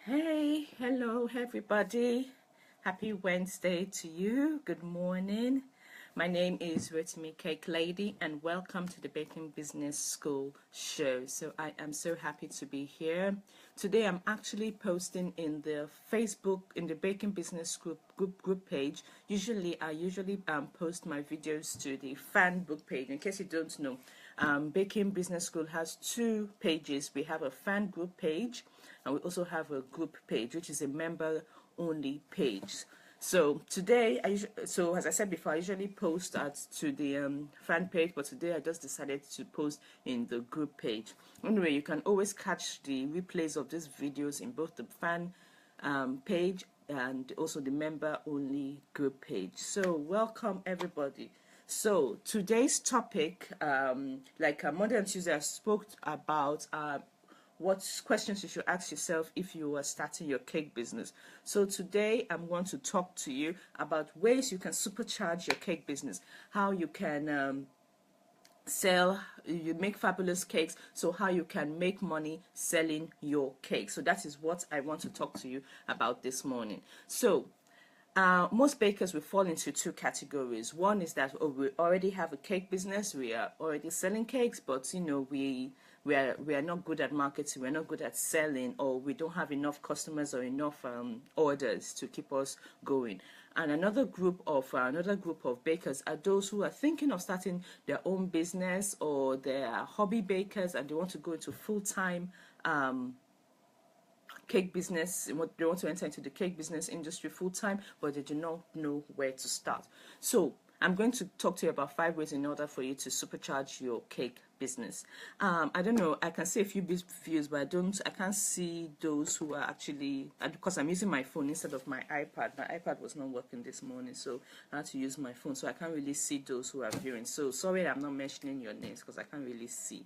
Hey, hello everybody. Happy Wednesday to you. Good morning. My name is Rotimi Cake Lady and welcome to the Baking Business School show. So I am so happy to be here. Today I'm actually posting in the Facebook, in the Baking Business group page. I post my videos to the fan book page. In case you don't know, Baking Business School has two pages. We have a fan group page and we also have a group page, which is a member only page. So today, as I said before, I usually post to the fan page, but today I just decided to post in the group page. Anyway, you can always catch the replays of these videos in both the fan page and also the member only group page. So welcome everybody. So today's topic, Monday and Tuesday, I spoke about what questions you should ask yourself if you are starting your cake business. So today I'm going to talk to you about ways you can supercharge your cake business, how you can you make fabulous cakes, so how you can make money selling your cake. So that is what I want to talk to you about this morning. So most bakers will fall into two categories. One is that we already have a cake business, we are already selling cakes, but we are not good at marketing, we're not good at selling, or we don't have enough customers or enough orders to keep us going. And another group of bakers are those who are thinking of starting their own business, or they are hobby bakers and they want to go into full-time cake business. They want to enter into the cake business industry full-time, but they do not know where to start. So I'm going to talk to you about 5 ways in order for you to supercharge your cake business. I don't know, I can see a few views, but I can't see those who are actually, because I'm using my phone instead of my iPad. My iPad was not working this morning, so I had to use my phone, so I can't really see those who are viewing. So sorry I'm not mentioning your names because I can't really see.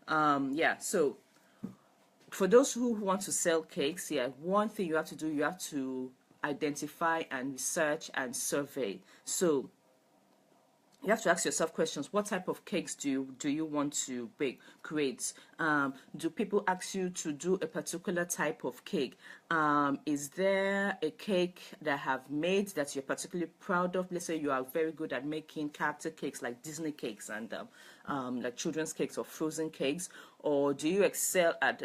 So for those who want to sell cakes, one thing you have to do, you have to identify and research and survey. So you have to ask yourself questions. What type of cakes do you want to create? Do people ask you to do a particular type of cake? Is there a cake that I have made that you're particularly proud of? Let's say you are very good at making character cakes like Disney cakes and like children's cakes or frozen cakes, or do you excel at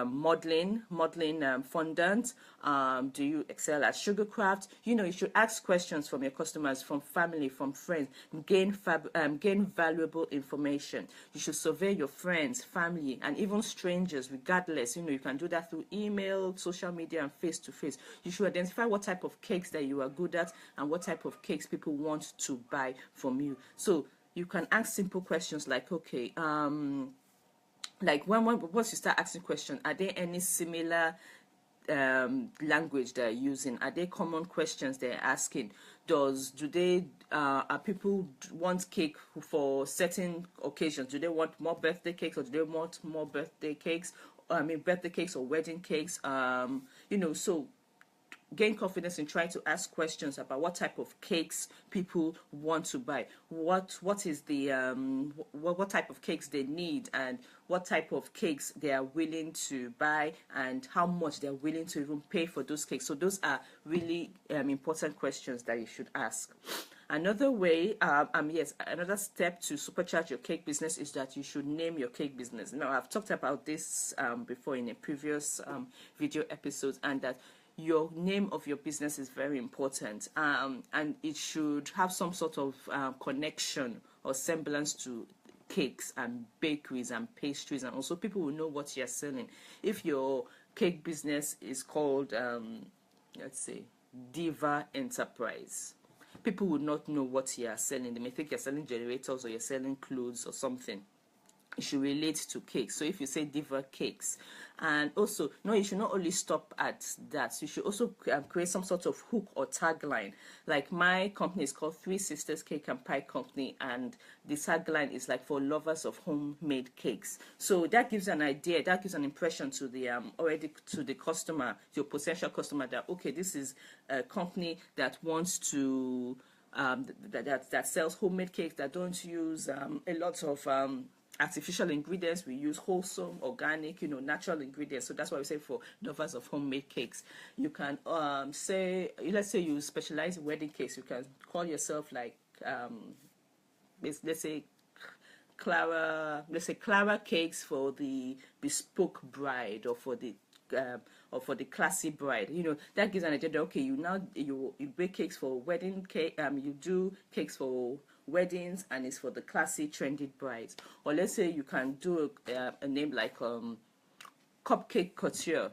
modeling fondant? Do you excel at sugar craft? You should ask questions from your customers, from family, from friends. Gain valuable information. You should survey your friends, family, and even strangers, regardless. You can do that through email, social media, and face-to-face. You should identify what type of cakes that you are good at and what type of cakes people want to buy from you. So you can ask simple questions like, okay, once you start asking questions, are there any similar language they're using? Are there common questions they're asking? Are people want cake for certain occasions? Do they want more birthday cakes, or do they want more birthday cakes? Birthday cakes or wedding cakes. So gain confidence in trying to ask questions about what type of cakes people want to buy, what is the what type of cakes they need, and what type of cakes they are willing to buy, and how much they are willing to even pay for those cakes. So those are really important questions that you should ask. Another way, another step to supercharge your cake business is that you should name your cake business. Now, I've talked about this before in a previous video episodes, and that your name of your business is very important, and it should have some sort of connection or semblance to cakes and bakeries and pastries, and also people will know what you're selling. If your cake business is called, let's say, Diva Enterprise, people would not know what you are selling. They may think you're selling generators or you're selling clothes or something. It should relate to cakes. So if you say Diva Cakes, and also, no, you should not only stop at that. You should also create some sort of hook or tagline. Like my company is called Three Sisters Cake and Pie Company, and the tagline is like for lovers of homemade cakes. So that gives an idea, that gives an impression to the already to the customer, your potential customer, that okay, this is a company that wants to that sells homemade cakes, that don't use a lot of artificial ingredients. We use wholesome, organic, natural ingredients. So that's why we say for lovers of homemade cakes, you can say, let's say you specialize in wedding cakes, you can call yourself like let's say Clara Cakes for the bespoke bride, or for the classy bride. That gives an idea that, okay, you bake cakes for wedding cake, you do cakes for weddings, and it's for the classy, trendy brides. Or let's say you can do a name like Cupcake Couture.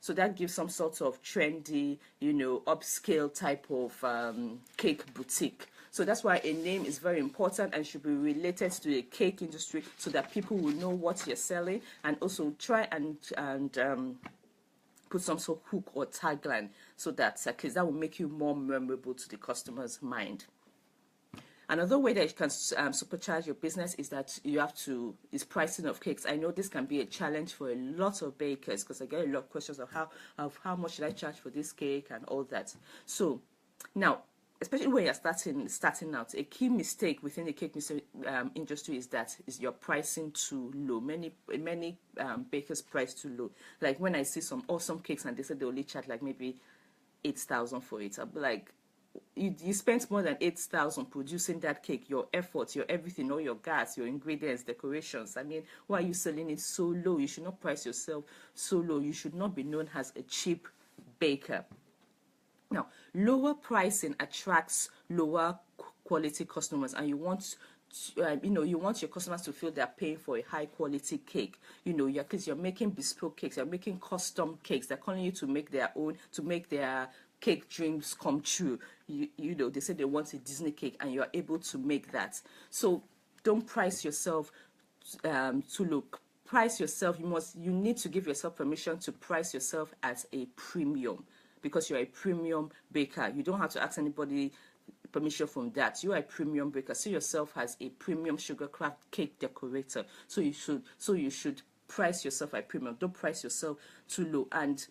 So that gives some sort of trendy, upscale type of cake boutique. So that's why a name is very important and should be related to the cake industry, so that people will know what you're selling, and also try and put some sort of hook or tagline, so that at least that will make you more memorable to the customer's mind. Another way that you can supercharge your business is that is pricing of cakes. I know this can be a challenge for a lot of bakers, because I get a lot of questions of how much should I charge for this cake and all that. So now, especially when you're starting out, a key mistake within the cake industry is your pricing too low. Many bakers price too low. Like when I see some awesome cakes and they say they only charge like maybe 8,000 for it, I'll be like, you spent more than 8,000 producing that cake, your effort, your everything, all your gas, your ingredients, decorations. I mean, why are you selling it so low? You should not price yourself so low. You should not be known as a cheap baker. Now, lower pricing attracts lower quality customers, and you want your customers to feel they're paying for a high quality cake. Because you're making bespoke cakes, you're making custom cakes. They're calling you to make their own, to make their cake dreams come true. They say they want a Disney cake, and you're able to make that. So don't price yourself too low. Price yourself. You need to give yourself permission to price yourself as a premium, because you're a premium baker. You don't have to ask anybody permission from that. You are a premium baker. See yourself as a premium sugarcraft cake decorator. So you should price yourself at premium. Don't price yourself too low, and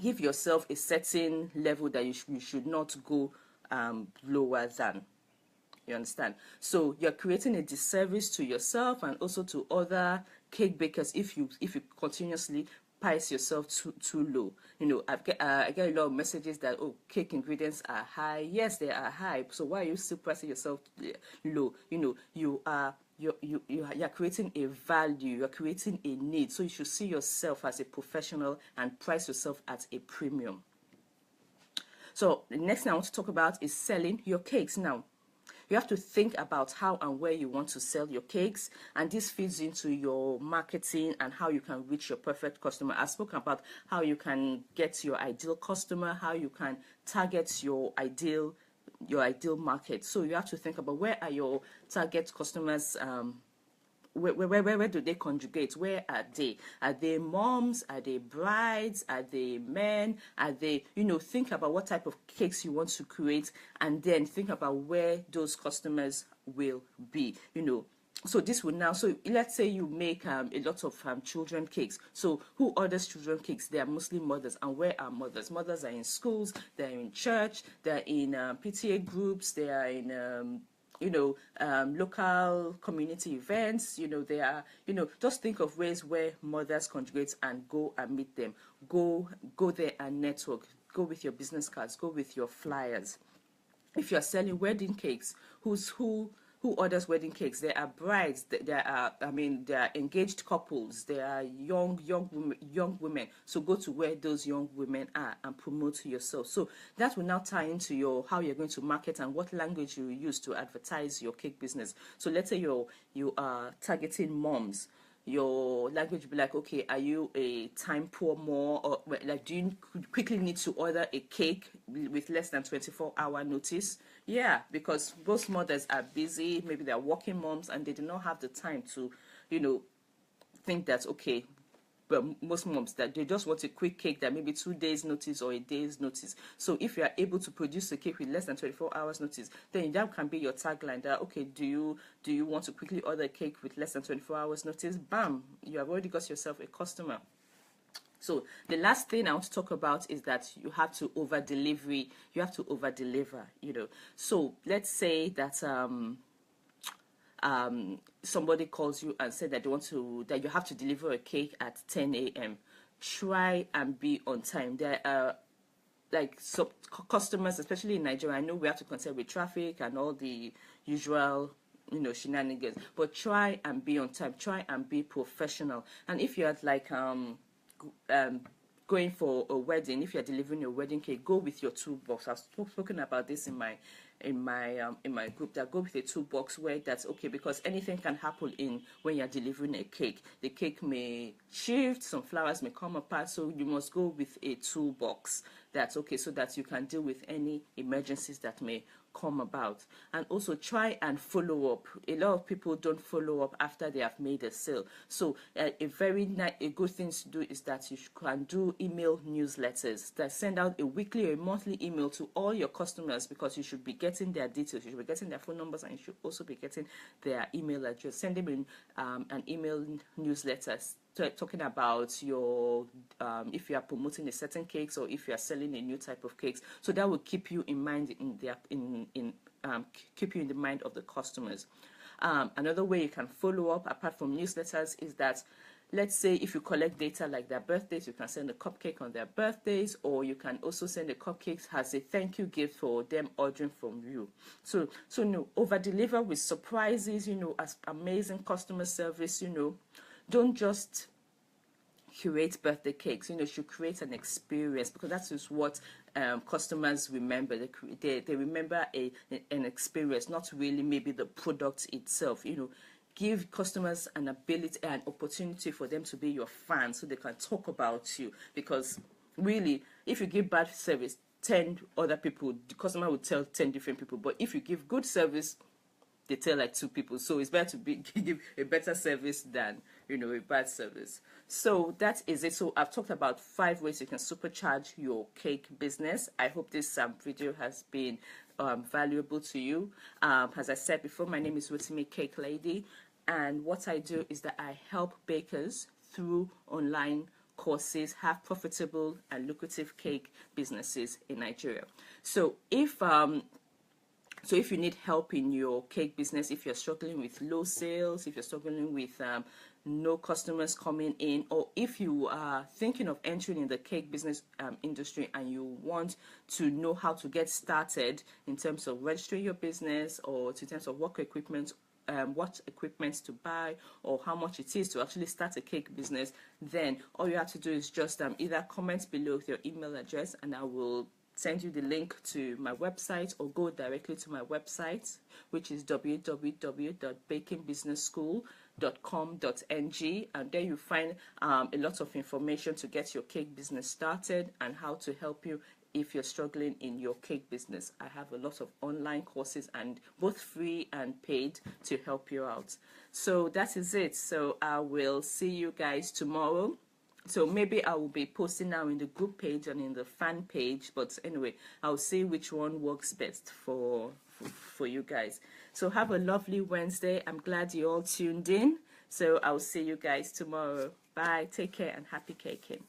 give yourself a certain level that you should not go lower than. You understand? So you're creating a disservice to yourself and also to other cake bakers if you continuously price yourself too low. I get a lot of messages that, oh, cake ingredients are high. Yes, they are high. So why are you still pricing yourself low? You're creating a value, you're creating a need. So you should see yourself as a professional and price yourself at a premium. So the next thing I want to talk about is selling your cakes. Now, you have to think about how and where you want to sell your cakes, and this feeds into your marketing and how you can reach your perfect customer. I've spoken about how you can get your ideal customer, how you can target your ideal market. So you have to think about, where are your target customers? Where do they conjugate? Where are they? Are they moms? Are they brides? Are they men? Are they, think about what type of cakes you want to create, and then think about where those customers will be, So this will now, so let's say you make a lot of children cakes. So who orders children cakes? They are mostly mothers. And where are mothers? Mothers are in schools, they're in church, they're in PTA groups, they are in local community events. They are, just think of ways where mothers conjugate, and go and meet them. Go there and network. Go with your business cards, go with your flyers. If you're selling wedding cakes, who orders wedding cakes? There are brides, there are engaged couples, there are young women. So go to where those young women are and promote yourself. So that will now tie into how you're going to market and what language you use to advertise your cake business. So let's say you are targeting moms. Your language will be like, okay, are you a time poor mom, or like, do you quickly need to order a cake with less than 24-hour notice? Yeah, because most mothers are busy, maybe they're working moms, and they do not have the time to, think that, okay, but most moms, that they just want a quick cake that maybe 2 days notice or a day's notice. So if you are able to produce a cake with less than 24 hours notice, then that can be your tagline, that, okay, do you want to quickly order a cake with less than 24 hours notice? Bam, you have already got yourself a customer. So the last thing I want to talk about is that you have to over-deliver. So let's say that somebody calls you and said that that you have to deliver a cake at 10 a.m. Try and be on time. There are customers, especially in Nigeria, I know we have to contend with traffic and all the usual, shenanigans. But try and be on time. Try and be professional. And if you're going for a wedding, if you're delivering a wedding cake, go with your toolbox. I've spoken about this in my group, that go with a toolbox where that's okay, because anything can happen when you're delivering a cake. The cake may shift, some flowers may come apart, so you must go with a toolbox that's okay, so that you can deal with any emergencies that may come about. And also try and follow up. A lot of people don't follow up after they have made a sale. So a good thing to do is that you can do email newsletters that send out a weekly or a monthly email to all your customers, because you should be getting their details, you should be getting their phone numbers, and you should also be getting their email address. Send them in an email newsletter talking about your if you are promoting a certain cakes, or if you are selling a new type of cakes. So that will keep you in mind keep you in the mind of the customers. Another way you can follow up apart from newsletters is that, let's say if you collect data like their birthdays, you can send a cupcake on their birthdays, or you can also send a cupcake as a thank you gift for them ordering from you. So over deliver with surprises, as amazing customer service. Don't just curate birthday cakes. You should create an experience, because that is what customers remember. They remember an experience, not really maybe the product itself. Give customers an opportunity for them to be your fans, so they can talk about you. Because really, if you give bad service, 10 other people, the customer will tell 10 different people. But if you give good service, they tell like 2 people. So it's better to give a better service than a bad service. So that is it. So I've talked about 5 ways you can supercharge your cake business. I hope this video has been valuable to you. As I said before, my name is Rotimi Cake Lady, and what I do is that I help bakers through online courses have profitable and lucrative cake businesses in Nigeria. So if you need help in your cake business, if you're struggling with low sales, if you're struggling with no customers coming in, or if you are thinking of entering in the cake business industry and you want to know how to get started in terms of registering your business, or in terms of what equipment to buy, or how much it is to actually start a cake business, then all you have to do is just either comment below with your email address, and I will send you the link to my website, or go directly to my website, which is www.bakingbusinessschool.com.ng, and there you find a lot of information to get your cake business started and how to help you if you're struggling in your cake business. I have a lot of online courses, and both free and paid, to help you out. So that is it. So I will see you guys tomorrow. So maybe I will be posting now in the group page and in the fan page, but anyway, I'll see which one works best for you guys. So have a lovely Wednesday. I'm glad you all tuned in. So I'll see you guys tomorrow. Bye. Take care and happy caking.